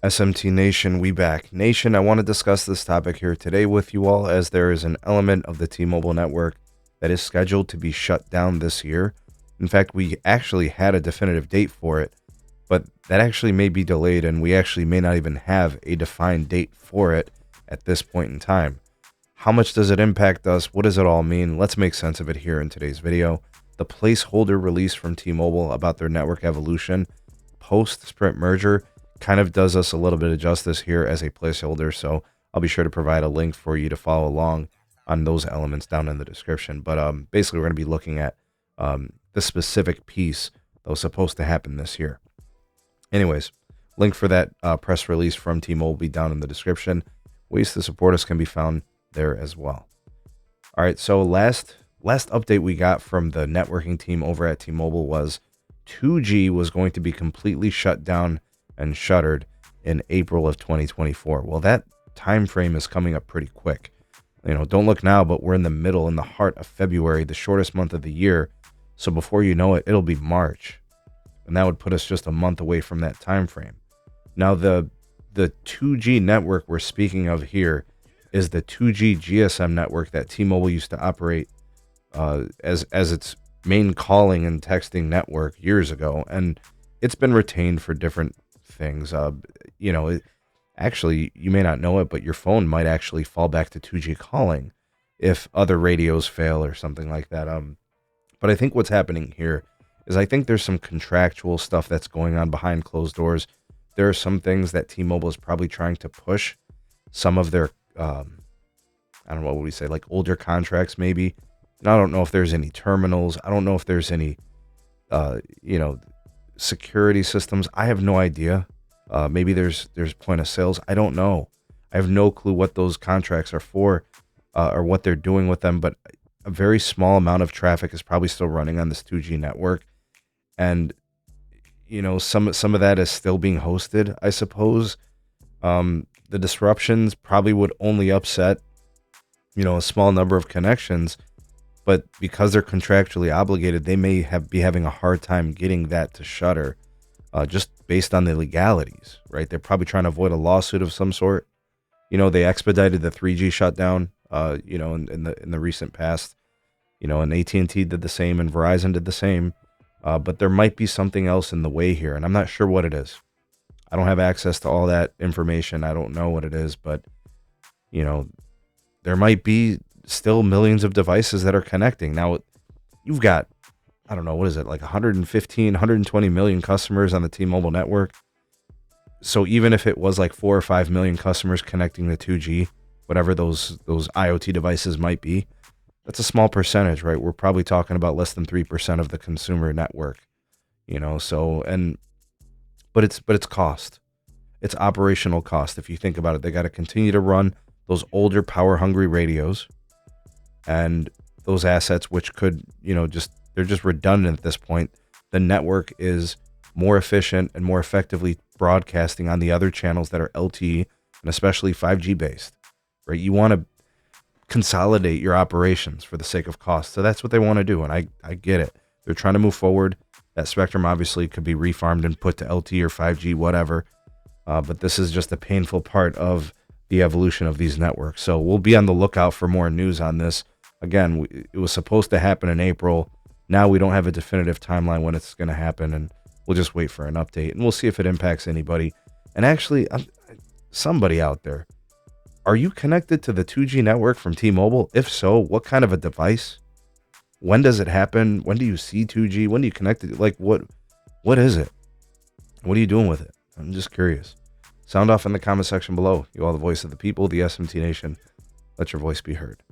SMT Nation, we back. Nation, I want to discuss this topic here today with you all as there is an element of the T-Mobile network that is scheduled to be shut down this year. In fact, we actually had a definitive date for it, but that actually may be delayed and we actually may not even have a defined date for it at this point in time. How much does it impact us? What does it all mean? Let's make sense of it here in today's video. The placeholder release from T-Mobile about their network evolution post-Sprint merger kind of does us a little bit of justice here as a placeholder, so I'll be sure to provide a link for you to follow along on those elements down in the description. But basically, we're going to be looking at the specific piece that was supposed to happen this year. Anyways, link for that press release from T-Mobile will be down in the description. Ways to support us can be found there as well. All right, so last update we got from the networking team over at T-Mobile was 2G was going to be completely shut down and shuttered in April of 2024. Well, that time frame is coming up pretty quick. You know, don't look now, but we're in the heart of February, the shortest month of the year. So before you know it, it'll be March. And that would put us just a month away from that time frame. Now, the 2G network we're speaking of here is the 2G GSM network that T-Mobile used to operate as its main calling and texting network years ago, and it's been retained for different things. Actually, you may not know it, but your phone might actually fall back to 2G calling if other radios fail or something like that. But I think what's happening here is I think there's some contractual stuff that's going on behind closed doors. There are some things that T-Mobile is probably trying to push some of their, I don't know, what would we say, like older contracts maybe. And I don't know if there's any terminals. I don't know if there's any, security systems. I have no idea. Maybe there's point of sales. I don't know. I have no clue what those contracts are for or what they're doing with them. But a very small amount of traffic is probably still running on this 2G network. And, some of that is still being hosted, I suppose. The disruptions probably would only upset, a small number of connections. But because they're contractually obligated, they may be having a hard time getting that to shutter, just based on the legalities, right? They're probably trying to avoid a lawsuit of some sort. They expedited the 3G shutdown, in the recent past. And AT&T did the same, and Verizon did the same. But there might be something else in the way here, and I'm not sure what it is. I don't have access to all that information. I don't know what it is, but there might be still millions of devices that are connecting. Now, you've got, I don't know, what is it, like 115, 120 million customers on the T-Mobile network. So even if it was like 4 or 5 million customers connecting to 2G, whatever those IoT devices might be, that's a small percentage, right? We're probably talking about less than 3% of the consumer network, but it's cost. It's operational cost. If you think about it, they got to continue to run those older power hungry radios and those assets, which could, they're just redundant at this point. The network is more efficient and more effectively broadcasting on the other channels that are LTE and especially 5G based, right? You want to consolidate your operations for the sake of cost. So that's what they want to do. And I get it. They're trying to move forward. That spectrum obviously could be refarmed and put to LTE or 5G, whatever. But this is just a painful part of the evolution of these networks. So we'll be on the lookout for more news on this. Again, it was supposed to happen in April. Now we don't have a definitive timeline when it's going to happen, and we'll just wait for an update, and we'll see if it impacts anybody. And actually, somebody out there, are you connected to the 2G network from T-Mobile? If so, what kind of a device? When does it happen? When do you see 2G? When do you connect it? Like, what is it? What are you doing with it? I'm just curious. Sound off in the comment section below. You are the voice of the people, the SMT Nation. Let your voice be heard.